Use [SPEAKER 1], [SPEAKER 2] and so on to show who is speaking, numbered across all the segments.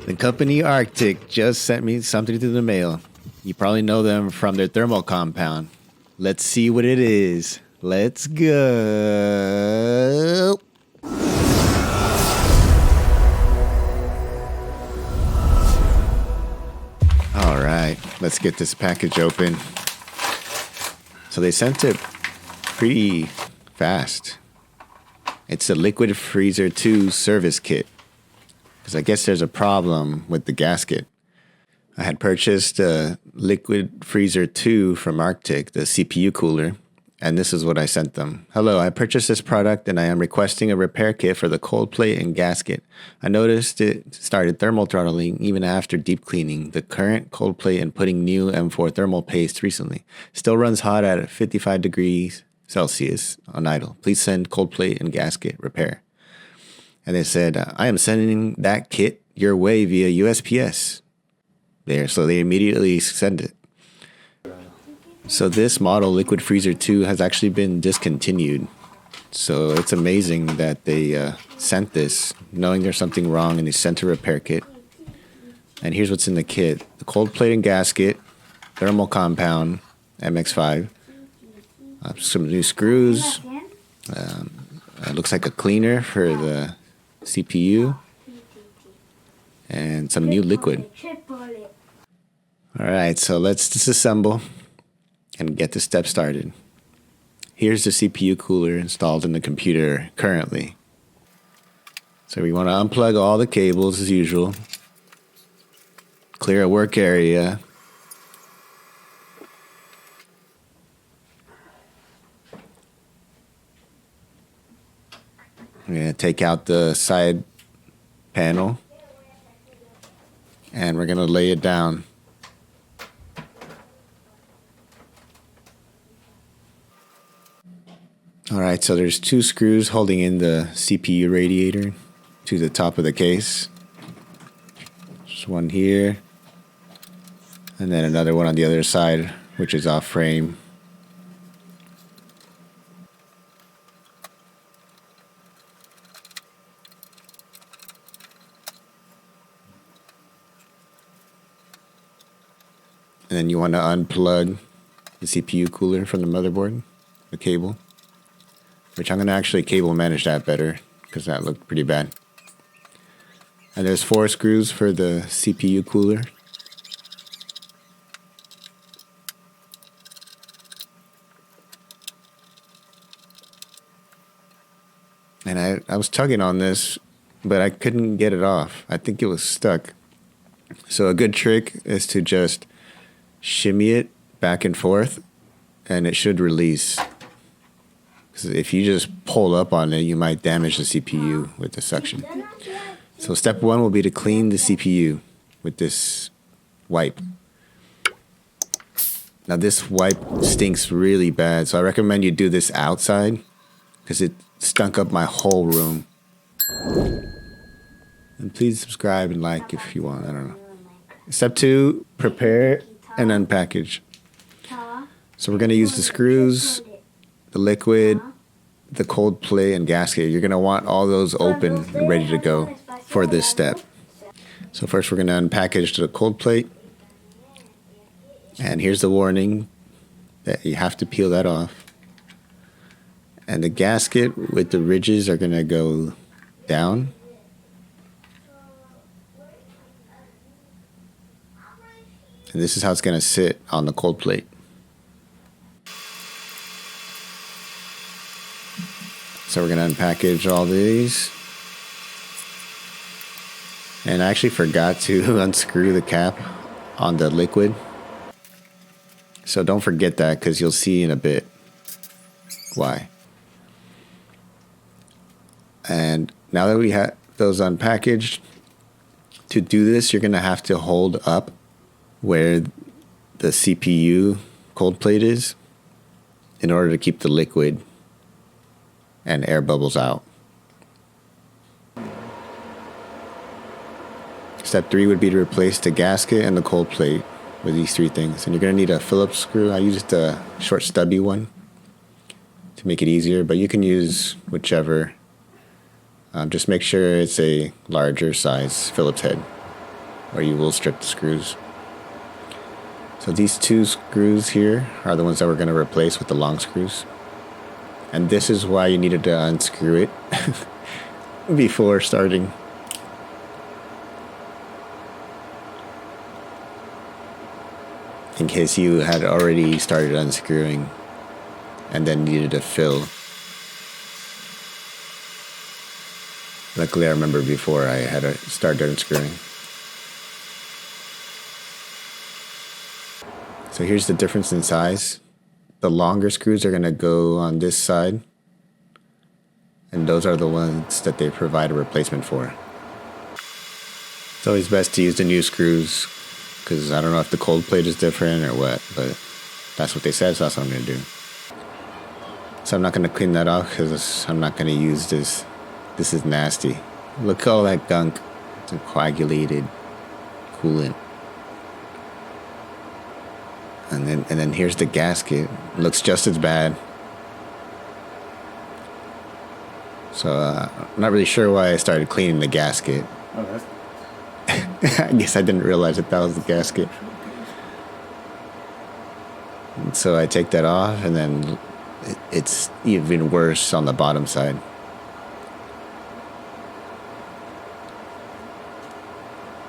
[SPEAKER 1] The company Arctic just sent me something through the mail. You probably know them from their thermal compound. Let's see what it is. Let's go. All right, let's get this package open. So they sent it pretty fast. It's a Liquid Freezer 2 service kit. Because I guess there's a problem with the gasket. I had purchased a Liquid Freezer 2 from Arctic, the CPU cooler, and this is what I sent them. Hello, I purchased this product and I am requesting a repair kit for the cold plate and gasket. I noticed it started thermal throttling even after deep cleaning the current cold plate and putting new M4 thermal paste recently. Still runs hot at 55 degrees Celsius on idle. Please send cold plate and gasket repair. And they said, I am sending that kit your way via USPS. So they immediately send it. So this model, Liquid Freezer 2, has actually been discontinued. So it's amazing that they sent this, knowing there's something wrong, and they sent a repair kit. And here's what's in the kit. The cold plate and gasket, thermal compound, MX5, some new screws, it looks like a cleaner for the CPU, and some new liquid. Alright, so let's disassemble and get the step started. Here's the CPU cooler installed in the computer currently. So we want to unplug all the cables as usual. Clear a work area. We're going to take out the side panel and we're going to lay it down. Alright, so there's two screws holding in the CPU radiator to the top of the case. There's one here, and then another one on the other side, which is off frame. And then you want to unplug the CPU cooler from the motherboard, the cable. Which I'm going to actually cable manage that better because that looked pretty bad. And there's 4 screws for the CPU cooler. And I was tugging on this, but I couldn't get it off. I think it was stuck. So a good trick is to just shimmy it back and forth, and it should release. Because if you just pull up on it, you might damage the CPU with the suction. So step 1 will be to clean the CPU with this wipe. Now this wipe stinks really bad, so I recommend you do this outside because it stunk up my whole room. And please subscribe and like if you want, I don't know. Step 2, prepare and unpackage. So we're going to use the screws, the liquid, the cold plate, and gasket. You're going to want all those open and ready to go for this step. So first we're going to unpackage the cold plate. And here's the warning that you have to peel that off. And the gasket with the ridges are going to go down. And this is how it's going to sit on the cold plate. So we're going to unpackage all these. And I actually forgot to unscrew the cap on the liquid. So don't forget that because you'll see in a bit why. And now that we have those unpackaged, to do this, you're going to have to hold up where the CPU cold plate is in order to keep the liquid and air bubbles out. Step 3 would be to replace the gasket and the cold plate with these 3 things. And you're going to need a Phillips screw. I used a short stubby one to make it easier, but you can use whichever. Just make sure it's a larger size Phillips head. or you will strip the screws. So these two screws here are the ones that we're going to replace with the long screws. And this is why you needed to unscrew it before starting. In case you had already started unscrewing and then needed to fill. Luckily, I remember before I had to start unscrewing. So here's the difference in size. The longer screws are going to go on this side. And those are the ones that they provide a replacement for. It's always best to use the new screws, because I don't know if the cold plate is different or what, but that's what they said, so that's what I'm going to do. So I'm not going to clean that off because I'm not going to use this. This is nasty. Look at all that gunk. It's a coagulated coolant. And then here's the gasket. It looks just as bad. So I'm not really sure why I started cleaning the gasket.
[SPEAKER 2] Oh, that's...
[SPEAKER 1] I guess I didn't realize that was the gasket. And so I take that off, and then it's even worse on the bottom side.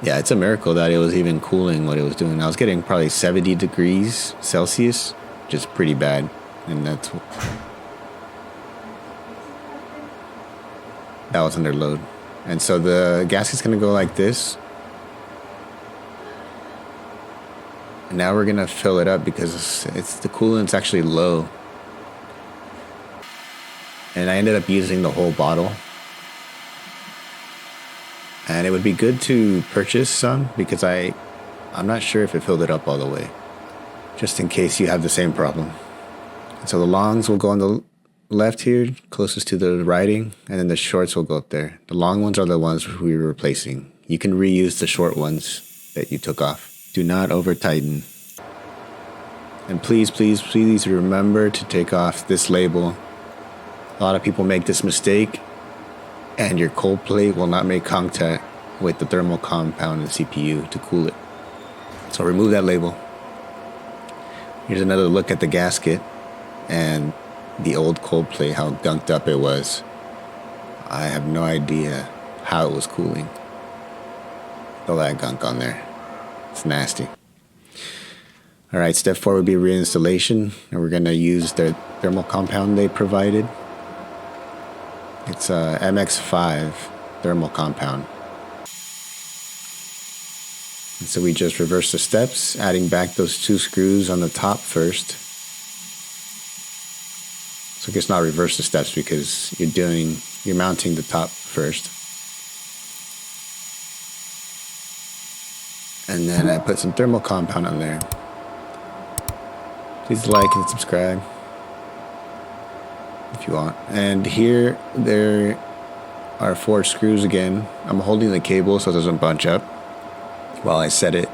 [SPEAKER 1] Yeah, it's a miracle that it was even cooling what it was doing. I was getting probably 70 degrees Celsius, just pretty bad. And that was under load. And so the gasket's going to go like this. And now we're going to fill it up because the coolant's actually low. And I ended up using the whole bottle. And it would be good to purchase some because I'm not sure if it filled it up all the way. Just in case you have the same problem. And so the longs will go on the left here, closest to the writing, and then the shorts will go up there. The long ones are the ones we were replacing. You can reuse the short ones that you took off. Do not over tighten. And please, please, please remember to take off this label. A lot of people make this mistake, and your cold plate will not make contact with the thermal compound in the CPU to cool it. So remove that label. Here's another look at the gasket and the old cold plate, how gunked up it was. I have no idea how it was cooling. All that gunk on there. It's nasty. All right, step 4 would be reinstallation, and we're going to use the thermal compound they provided. It's a MX5 thermal compound. And so we just reverse the steps, adding back those 2 screws on the top first. So I guess not reverse the steps because you're mounting the top first. And then I put some thermal compound on there. Please like and subscribe if you want. And here there are 4 screws again. I'm holding the cable so it doesn't bunch up while I set it.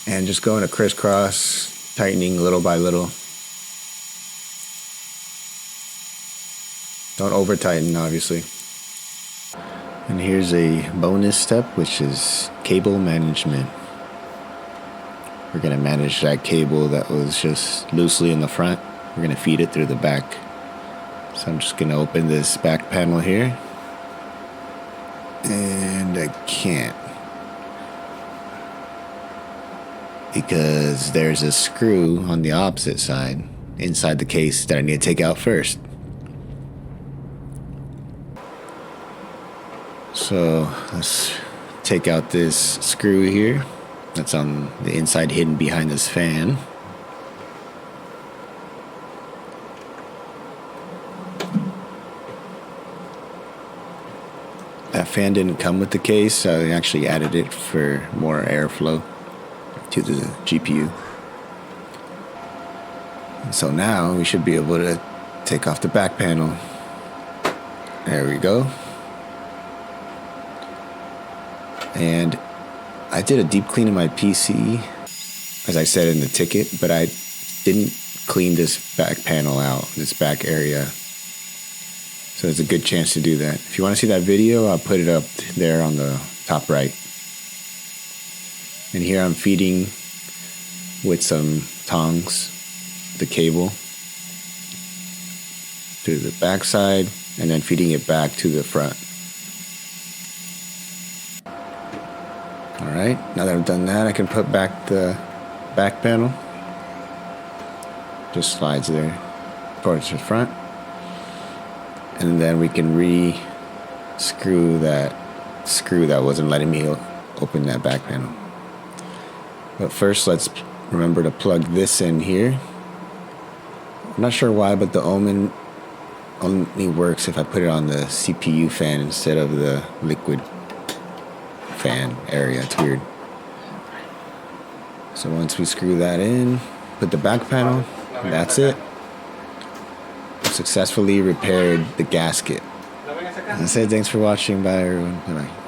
[SPEAKER 1] And just going to crisscross, tightening little by little. Don't over tighten, obviously. And here's a bonus step, which is cable management. We're going to manage that cable that was just loosely in the front. We're going to feed it through the back. So I'm just going to open this back panel here. And I can't. Because there's a screw on the opposite side inside the case that I need to take out first. So let's take out this screw here that's on the inside hidden behind this fan. That fan didn't come with the case, so I actually added it for more airflow to the GPU. And so now we should be able to take off the back panel. There we go. And I did a deep clean of my PC, as I said in the ticket, but I didn't clean this back panel out, this back area. So there's a good chance to do that. If you want to see that video, I'll put it up there on the top right. And here I'm feeding with some tongs the cable to the back side and then feeding it back to the front. Alright, now that I've done that, I can put back the back panel. Just slides there towards the front. And then we can re-screw that screw that wasn't letting me open that back panel. But first, let's remember to plug this in here. I'm not sure why, but the Omen only works if I put it on the CPU fan instead of the liquid fan area. It's weird. So once we screw that in, put the back panel, and that's it. Successfully repaired the gasket. That's it. Thanks for watching. Bye, everyone. Bye-bye.